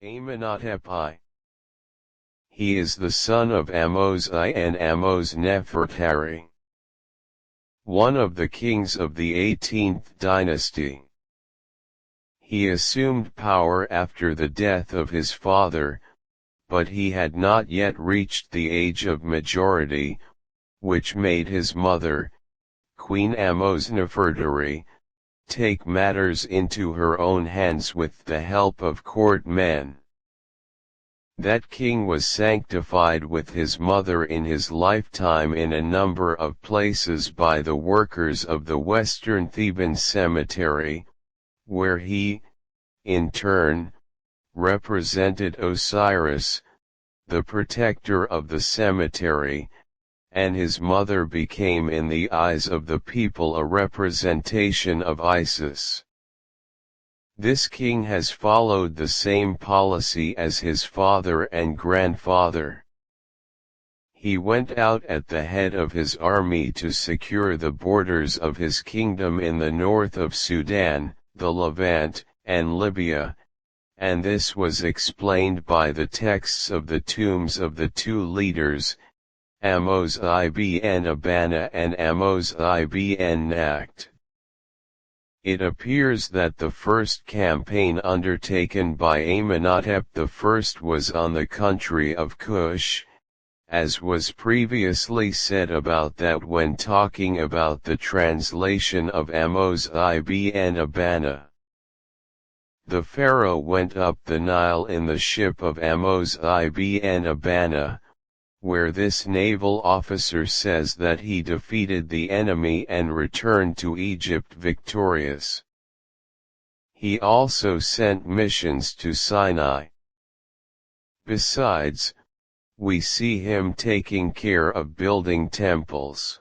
Amenhotep I. He is the son of Ahmose I and Ahmose Nefertari, one of the kings of the 18th dynasty. He assumed power after the death of his father, but he had not yet reached the age of majority, which made his mother, Queen Ahmose Nefertari, take matters into her own hands with the help of court men. That king was sanctified with his mother in his lifetime in a number of places by the workers of the western Theban cemetery, where he, in turn, represented Osiris, the protector of the cemetery, and his mother became in the eyes of the people a representation of Isis. This king has followed the same policy as his father and grandfather. He went out at the head of his army to secure the borders of his kingdom in the north of Sudan, the Levant, and Libya, and this was explained by the texts of the tombs of the two leaders, Ahmose ibn Abana and Ahmose ibn Nakht. It appears that the first campaign undertaken by Amenhotep I was on the country of Kush, as was previously said about that when talking about the translation of Ahmose ibn Abana. The pharaoh went up the Nile in the ship of Ahmose ibn Abana, where this naval officer says that he defeated the enemy and returned to Egypt victorious. He also sent missions to Sinai. Besides, we see him taking care of building temples.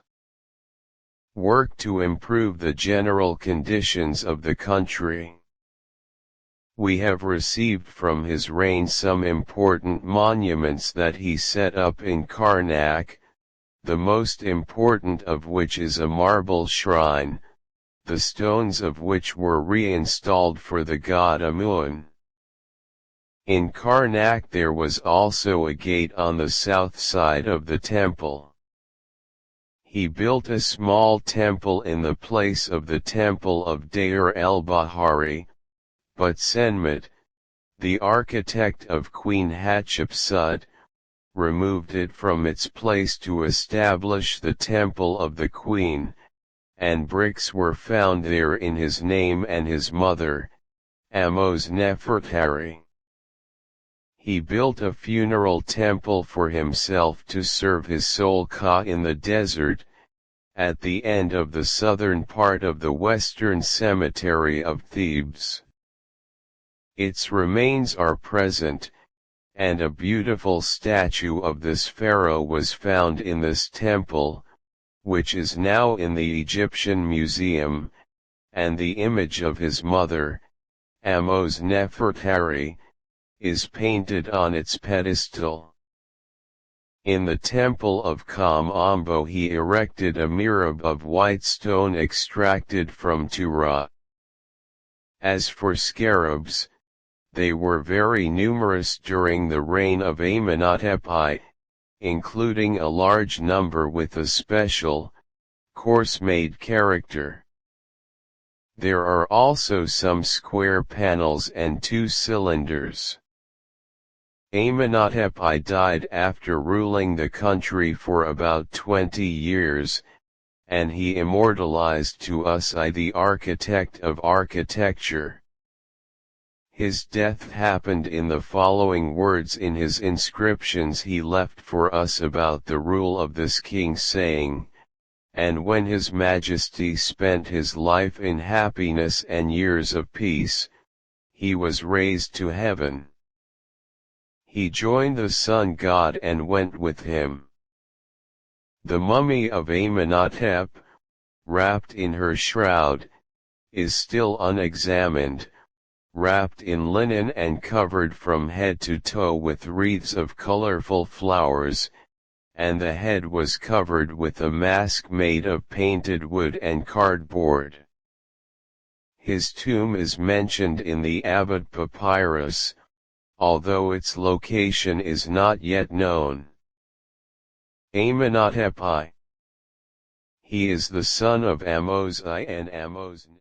Work to improve the general conditions of the country. We have received from his reign some important monuments that he set up in Karnak, the most important of which is a marble shrine, the stones of which were reinstalled for the god Amun. In Karnak there was also a gate on the south side of the temple. He built a small temple in the place of the temple of Deir el-Bahari, but Senmut, the architect of Queen Hatshepsut, removed it from its place to establish the temple of the queen, and bricks were found there in his name and his mother, Ahmose Nefertari. He built a funeral temple for himself to serve his soul Ka in the desert, at the end of the southern part of the western cemetery of Thebes. Its remains are present, and a beautiful statue of this pharaoh was found in this temple, which is now in the Egyptian Museum, and the image of his mother, Ahmose Nefertari, is painted on its pedestal. In the temple of Kamambo he erected a mihrab of white stone extracted from Tura. As for scarabs, they were very numerous during the reign of Amenhotep I, including a large number with a special, coarse-made character. There are also some square panels and two cylinders. Amenhotep I died after ruling the country for about 20 years, and he immortalized to us the architect of architecture. His death happened in the following words in his inscriptions he left for us about the rule of this king, saying, "And when his majesty spent his life in happiness and years of peace, he was raised to heaven. He joined the sun god and went with him." The mummy of Amenhotep, wrapped in her shroud, is still unexamined, wrapped in linen and covered from head to toe with wreaths of colorful flowers, and the head was covered with a mask made of painted wood and cardboard. His tomb is mentioned in the Abbot Papyrus, although its location is not yet known. Amenhotep I. He is the son of Ahmose I and Ahmose